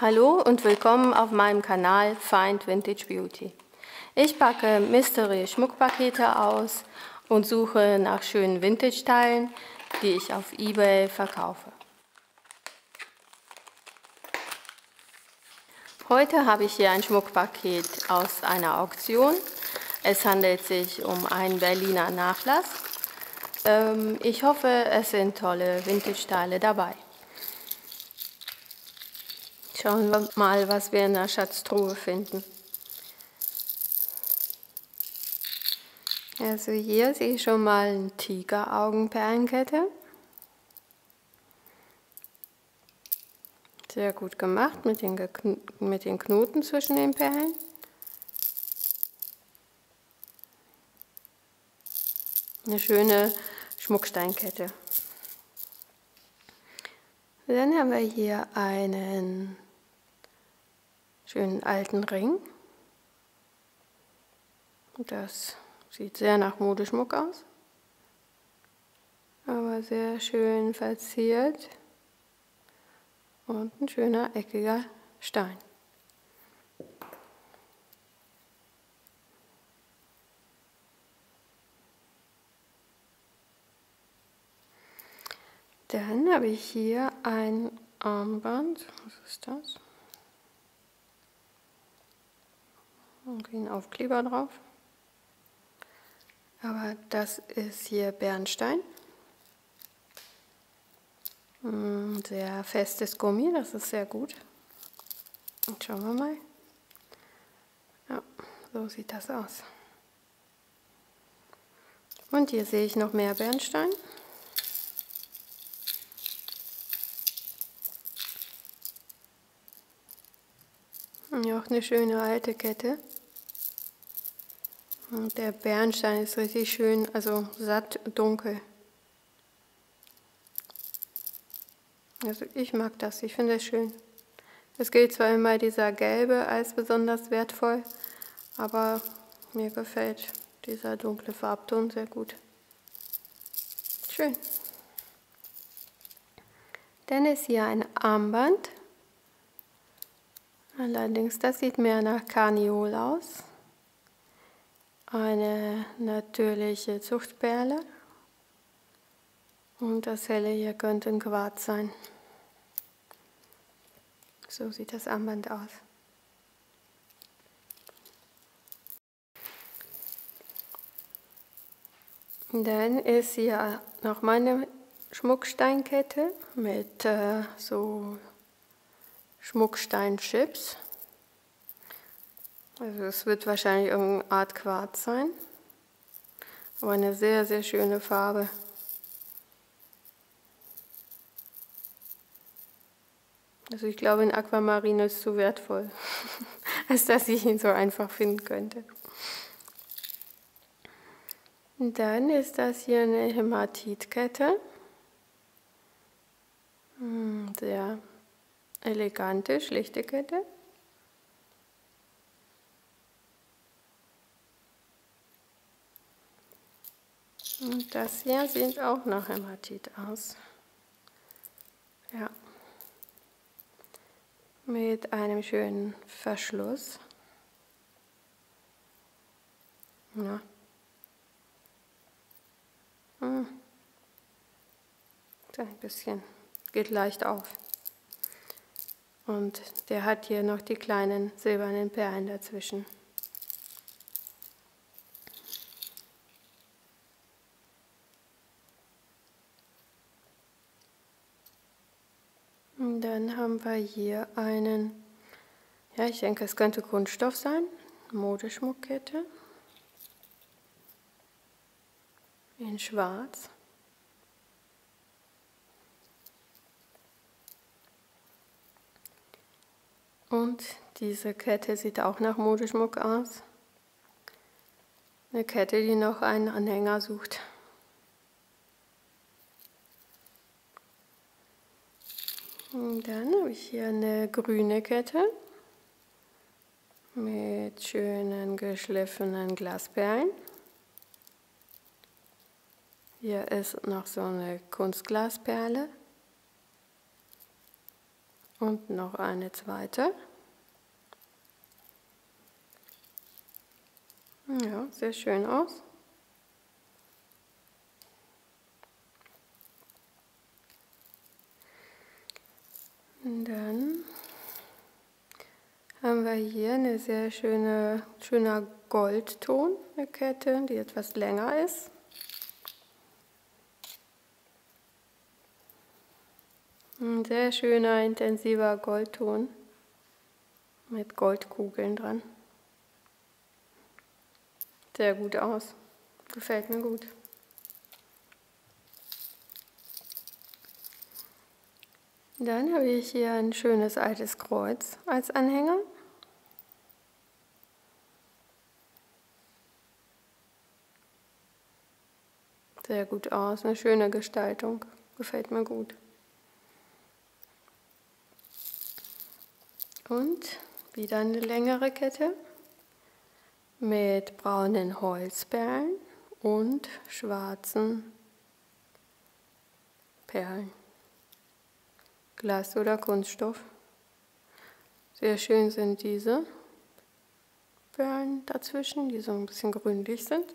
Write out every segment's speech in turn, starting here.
Hallo und willkommen auf meinem Kanal Find Vintage Beauty. Ich packe Mystery Schmuckpakete aus und suche nach schönen Vintage-Teilen, die ich auf eBay verkaufe. Heute habe ich hier ein Schmuckpaket aus einer Auktion. Es handelt sich um einen Berliner Nachlass. Ich hoffe, es sind tolle Vintage-Teile dabei. Schauen wir mal, was wir in der Schatztruhe finden. Also hier sehe ich schon mal eine Tigeraugenperlenkette. Sehr gut gemacht mit den Knoten zwischen den Perlen. Eine schöne Schmucksteinkette. Dann haben wir hier einen schönen alten Ring. Das sieht sehr nach Modeschmuck aus, aber sehr schön verziert und ein schöner eckiger Stein. Dann habe ich hier ein Armband. Was ist das? Irgendwie ein Aufkleber drauf. Aber das ist hier Bernstein. Sehr festes Gummi, das ist sehr gut. Und schauen wir mal. Ja, so sieht das aus. Und hier sehe ich noch mehr Bernstein. Ja, auch eine schöne alte Kette. Und der Bernstein ist richtig schön, also satt dunkel. Also ich mag das, ich finde es schön. Es gilt zwar immer dieser gelbe als besonders wertvoll, aber mir gefällt dieser dunkle Farbton sehr gut. Schön. Dann ist hier ein Armband. Allerdings, das sieht mehr nach Karneol aus. Eine natürliche Zuchtperle. Und das helle hier könnte ein Quarz sein. So sieht das Armband aus. Dann ist hier noch meine Schmucksteinkette mit so Schmucksteinchips. Also es wird wahrscheinlich irgendeine Art Quarz sein. Aber eine sehr, sehr schöne Farbe. Also ich glaube, ein Aquamarin ist zu wertvoll, als dass ich ihn so einfach finden könnte. Und dann ist das hier eine Hämatitkette. Sehr elegante, schlichte Kette. Und das hier sieht auch nach Hämatit aus. Ja. Mit einem schönen Verschluss. Ja. So ein bisschen, geht leicht auf. Und der hat hier noch die kleinen silbernen Perlen dazwischen. Und dann haben wir hier einen, ja, ich denke, es könnte Kunststoff sein, Modeschmuckkette in Schwarz. Und diese Kette sieht auch nach Modeschmuck aus. Eine Kette, die noch einen Anhänger sucht. Und dann habe ich hier eine grüne Kette mit schönen geschliffenen Glasperlen. Hier ist noch so eine Kunstglasperle. Und noch eine zweite. Ja, sehr schön aus. Und dann haben wir hier eine sehr schöner Goldton, eine Kette, die etwas länger ist. Ein sehr schöner, intensiver Goldton mit Goldkugeln dran. Sehr gut aus. Gefällt mir gut. Dann habe ich hier ein schönes altes Kreuz als Anhänger. Sehr gut aus, eine schöne Gestaltung. Gefällt mir gut. Und wieder eine längere Kette mit braunen Holzperlen und schwarzen Perlen. Glas oder Kunststoff. Sehr schön sind diese Perlen dazwischen, die so ein bisschen grünlich sind.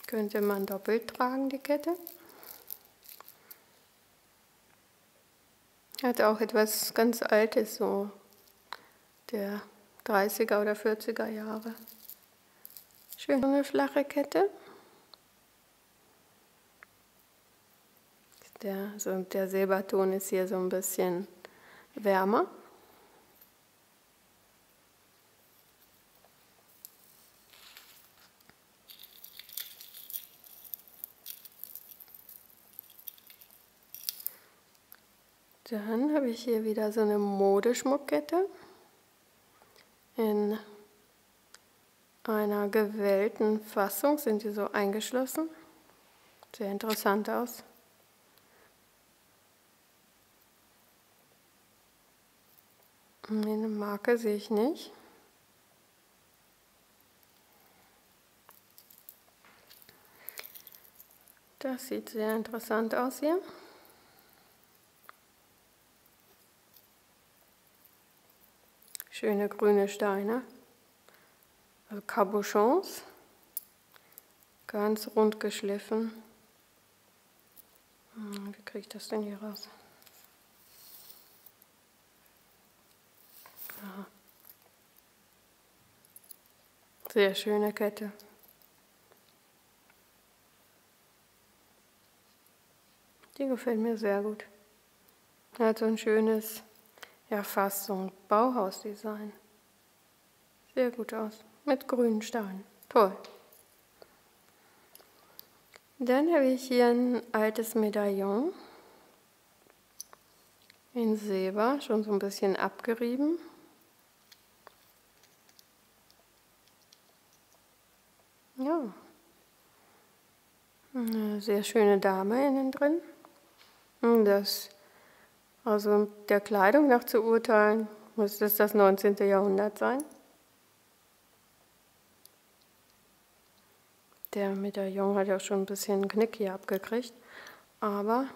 Könnte man doppelt tragen, die Kette. Hat auch etwas ganz Altes, so der 30er oder 40er Jahre. Schön, eine flache Kette. Der Silberton ist hier so ein bisschen wärmer. Dann habe ich hier wieder so eine Modeschmuckkette in einer gewellten Fassung, sind die so eingeschlossen. Sehr interessant aus. Eine Marke sehe ich nicht. Das sieht sehr interessant aus hier. Schöne grüne Steine, also Cabochons, ganz rund geschliffen. Wie kriege ich das denn hier raus? Aha. Sehr schöne Kette. Die gefällt mir sehr gut. Hat so ein schönes, ja fast so ein Bauhausdesign. Sehr gut aus, mit grünen Steinen. Toll. Dann habe ich hier ein altes Medaillon in Silber, schon so ein bisschen abgerieben. Ja, eine sehr schöne Dame innen drin. Also der Kleidung nach zu urteilen, muss das 19. Jahrhundert sein. Der Medaillon hat ja auch schon ein bisschen einen Knick hier abgekriegt, aber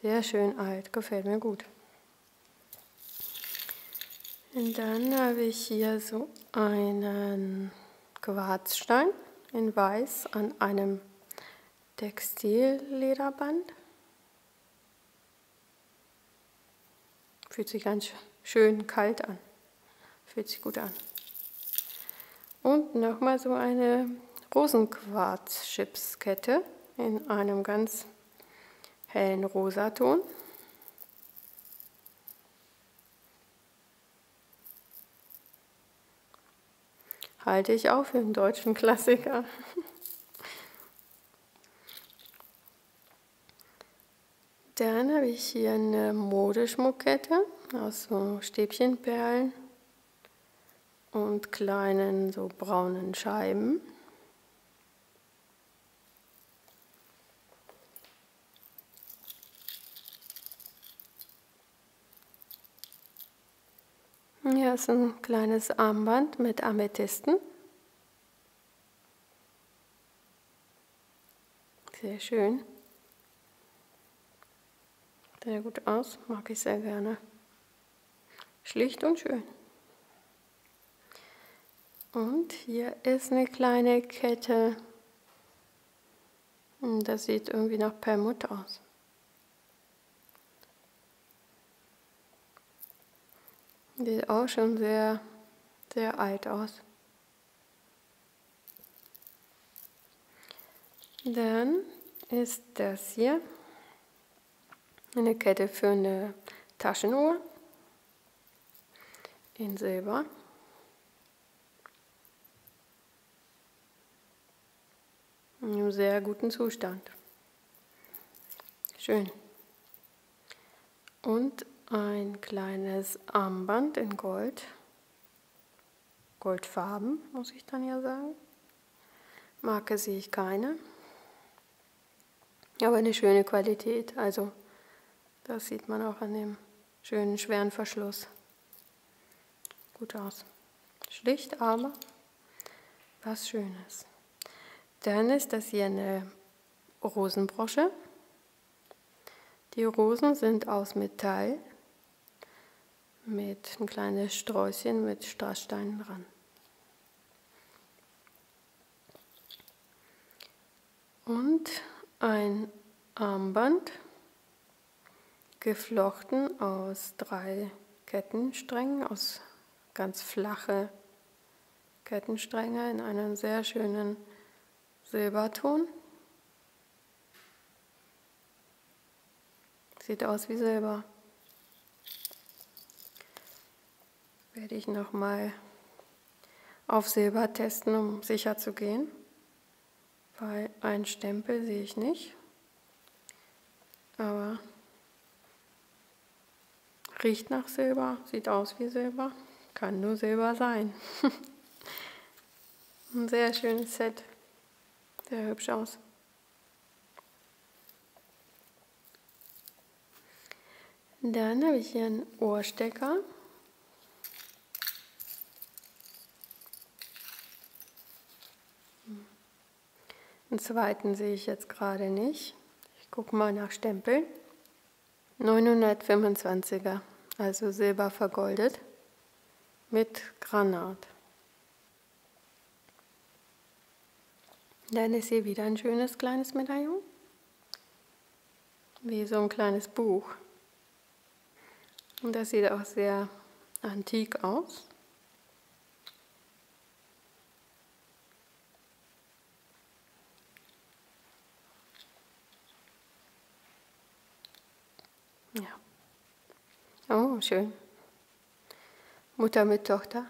sehr schön alt, gefällt mir gut. Und dann habe ich hier so einen Quarzstein in Weiß an einem Textillederband. Fühlt sich ganz schön kalt an. Fühlt sich gut an. Und nochmal so eine Rosenquarz-Chipskette in einem ganz hellen Rosaton. Halte ich auch für einen deutschen Klassiker. Dann habe ich hier eine Modeschmuckkette aus so Stäbchenperlen und kleinen so braunen Scheiben. Hier ist ein kleines Armband mit Amethysten. Sehr schön. Sehr gut aus, mag ich sehr gerne. Schlicht und schön. Und hier ist eine kleine Kette. Das sieht irgendwie nach Perlmutt aus. Sieht auch schon sehr, sehr alt aus. Dann ist das hier eine Kette für eine Taschenuhr in Silber. In einem sehr guten Zustand. Schön. Und ein kleines Armband in Gold. Goldfarben, muss ich dann ja sagen. Marke sehe ich keine. Aber eine schöne Qualität. Also das sieht man auch an dem schönen, schweren Verschluss. Gut aus. Schlicht, aber was Schönes. Dann ist das hier eine Rosenbrosche. Die Rosen sind aus Metall mit ein kleines Sträußchen mit Strasssteinen dran. Und ein Armband, geflochten aus 3 Kettensträngen, aus ganz flache Kettenstränge in einem sehr schönen Silberton. Sieht aus wie Silber. Werde ich nochmal auf Silber testen, um sicher zu gehen. Weil einen Stempel sehe ich nicht. Aber riecht nach Silber, sieht aus wie Silber. Kann nur Silber sein. Ein sehr schönes Set. Sehr hübsch aus. Dann habe ich hier einen Ohrstecker. Den zweiten sehe ich jetzt gerade nicht. Ich gucke mal nach Stempeln. 925er, also silber vergoldet mit Granat. Dann ist hier wieder ein schönes kleines Medaillon. Wie so ein kleines Buch. Und das sieht auch sehr antik aus. Ja. Oh, schön. Mutter mit Tochter.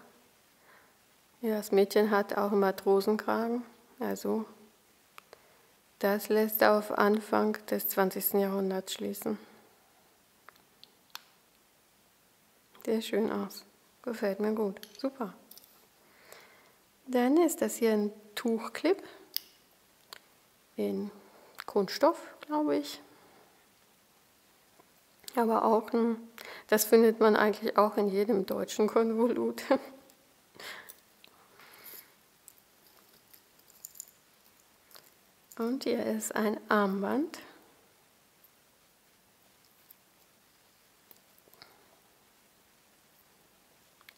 Ja, das Mädchen hat auch einen Matrosenkragen. Also das lässt auf Anfang des 20. Jahrhunderts schließen. Sehr schön aus. Gefällt mir gut. Super. Dann ist das hier ein Tuchclip in Kunststoff, glaube ich. Aber auch das findet man eigentlich auch in jedem deutschen Konvolut. Und hier ist ein Armband.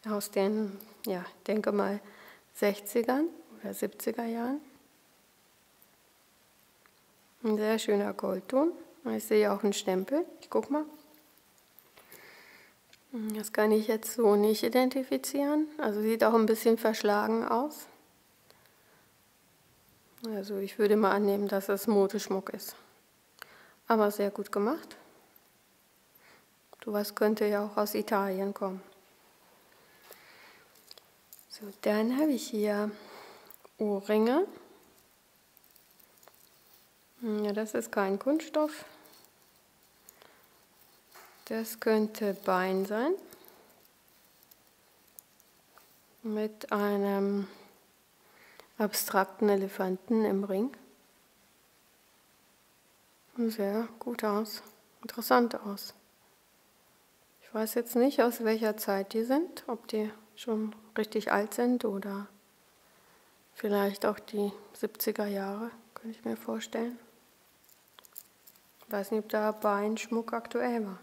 Aus den, ja, denke mal 60er oder 70er Jahren. Ein sehr schöner Goldton. Ich sehe auch einen Stempel. Ich gucke mal. Das kann ich jetzt so nicht identifizieren. Also sieht auch ein bisschen verschlagen aus. Also ich würde mal annehmen, dass es Modeschmuck ist. Aber sehr gut gemacht. Sowas könnte ja auch aus Italien kommen. So, dann habe ich hier Ohrringe. Ja, das ist kein Kunststoff. Das könnte Bein sein. Mit einem abstrakten Elefanten im Ring. Sehr gut aus. Interessant aus. Ich weiß jetzt nicht, aus welcher Zeit die sind. Ob die schon richtig alt sind oder vielleicht auch die 70er Jahre, könnte ich mir vorstellen. Ich weiß nicht, ob da Beinschmuck aktuell war.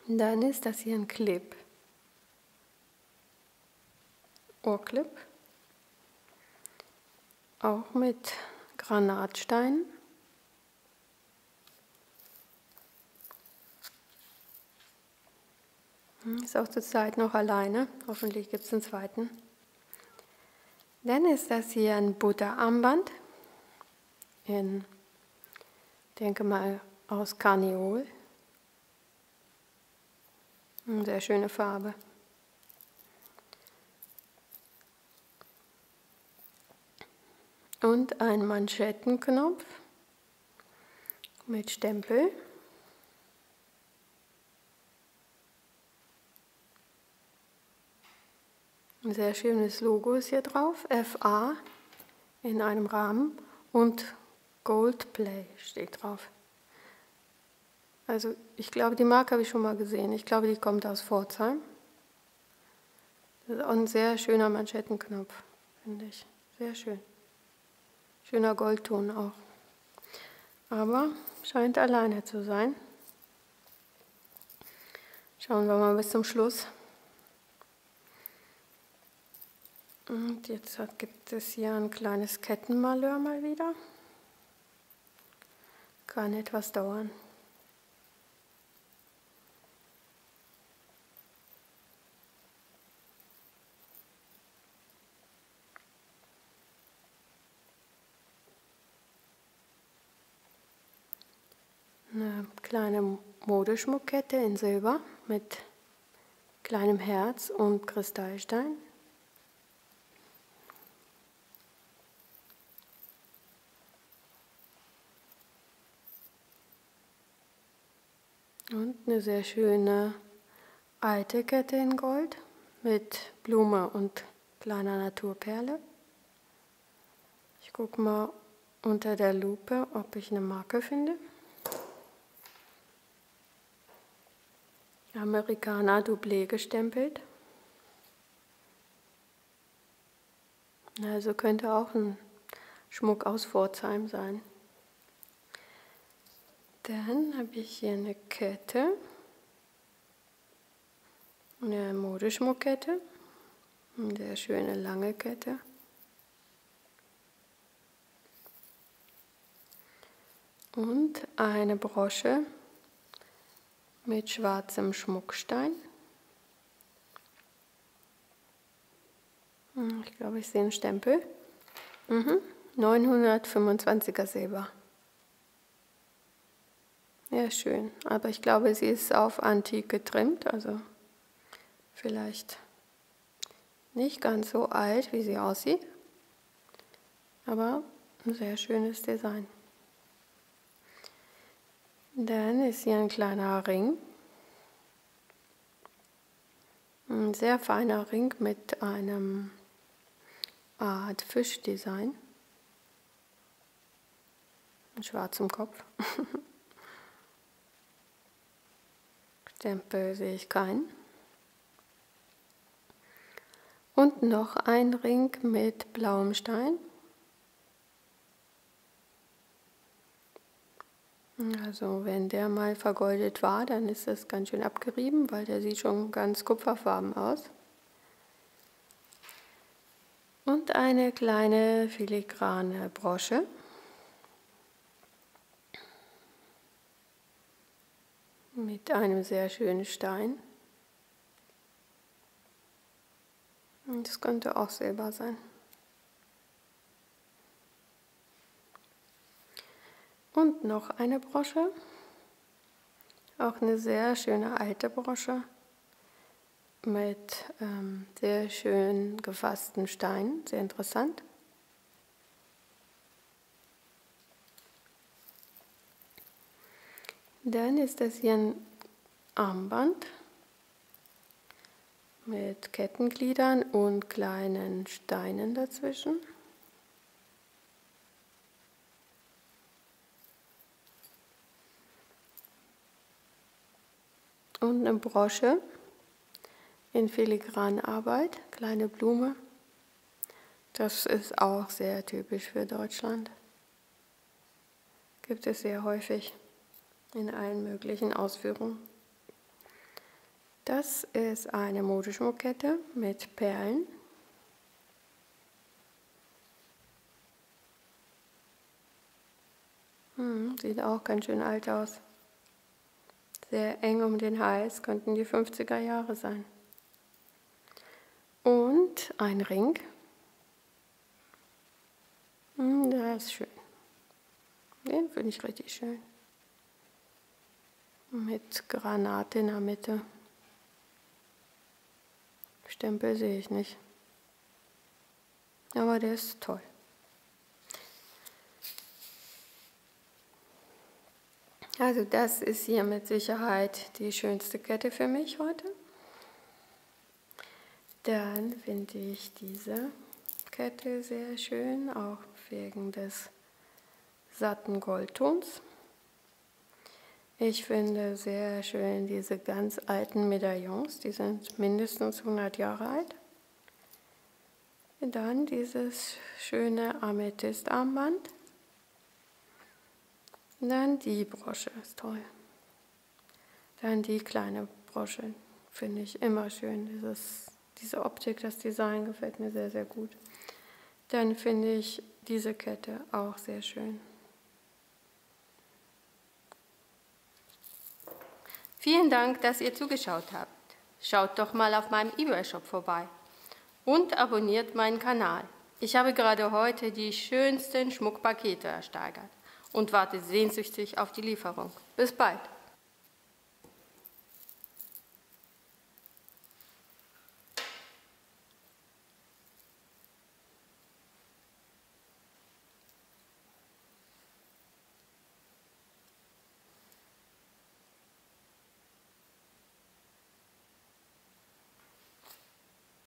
Dann ist das hier ein Clip. Ohrclip. Auch mit Granatsteinen. Ist auch zurzeit noch alleine. Hoffentlich gibt es einen zweiten. Dann ist das hier ein Butterarmband. In, denke mal, aus Karneol. Eine sehr schöne Farbe. Und ein Manschettenknopf mit Stempel. Ein sehr schönes Logo ist hier drauf, FA in einem Rahmen und Goldplay steht drauf. Also ich glaube, die Marke habe ich schon mal gesehen. Ich glaube, die kommt aus Pforzheim. Das ist auch ein sehr schöner Manschettenknopf, finde ich. Sehr schön. Schöner Goldton auch. Aber scheint alleine zu sein. Schauen wir mal bis zum Schluss. Und jetzt gibt es hier ein kleines Kettenmalheur mal wieder. Kann etwas dauern. Eine kleine Modeschmuckkette in Silber mit kleinem Herz und Kristallstein. Und eine sehr schöne alte Kette in Gold mit Blume und kleiner Naturperle. Ich gucke mal unter der Lupe, ob ich eine Marke finde. Americana Doublé gestempelt. Also könnte auch ein Schmuck aus Pforzheim sein. Dann habe ich hier eine Kette, eine Modeschmuckkette, eine sehr schöne lange Kette. Und eine Brosche mit schwarzem Schmuckstein. Ich glaube, ich sehe einen Stempel. 925er Silber. Ja, schön. Aber ich glaube, sie ist auf Antik getrimmt, also vielleicht nicht ganz so alt, wie sie aussieht. Aber ein sehr schönes Design. Dann ist hier ein kleiner Ring. Ein sehr feiner Ring mit einem Art Fischdesign. Ein schwarzem Kopf. Stempel sehe ich keinen. Und noch ein Ring mit blauem Stein. Also wenn der mal vergoldet war, dann ist das ganz schön abgerieben, weil der sieht schon ganz kupferfarben aus. Und eine kleine filigrane Brosche. Mit einem sehr schönen Stein. Und das könnte auch Silber sein. Und noch eine Brosche. Auch eine sehr schöne alte Brosche. Mit sehr schön gefassten Steinen. Sehr interessant. Dann ist das hier ein Armband mit Kettengliedern und kleinen Steinen dazwischen. Und eine Brosche in Filigranarbeit, kleine Blume. Das ist auch sehr typisch für Deutschland. Gibt es sehr häufig in allen möglichen Ausführungen. Das ist eine Modeschmuckkette mit Perlen. Sieht auch ganz schön alt aus. Sehr eng um den Hals, könnten die 50er Jahre sein. Und ein Ring. Der ist schön. Den finde ich richtig schön. Mit Granate in der Mitte. Stempel sehe ich nicht. Aber der ist toll. Also das ist hier mit Sicherheit die schönste Kette für mich heute. Dann finde ich diese Kette sehr schön, auch wegen des satten Goldtons. Ich finde sehr schön diese ganz alten Medaillons, die sind mindestens 100 Jahre alt. Und dann dieses schöne Amethyst-Armband. Dann die Brosche ist toll. Dann die kleine Brosche finde ich immer schön. Diese Optik, das Design gefällt mir sehr, sehr gut. Dann finde ich diese Kette auch sehr schön. Vielen Dank, dass ihr zugeschaut habt. Schaut doch mal auf meinem eBay-Shop vorbei und abonniert meinen Kanal. Ich habe gerade heute die schönsten Schmuckpakete ersteigert und warte sehnsüchtig auf die Lieferung. Bis bald!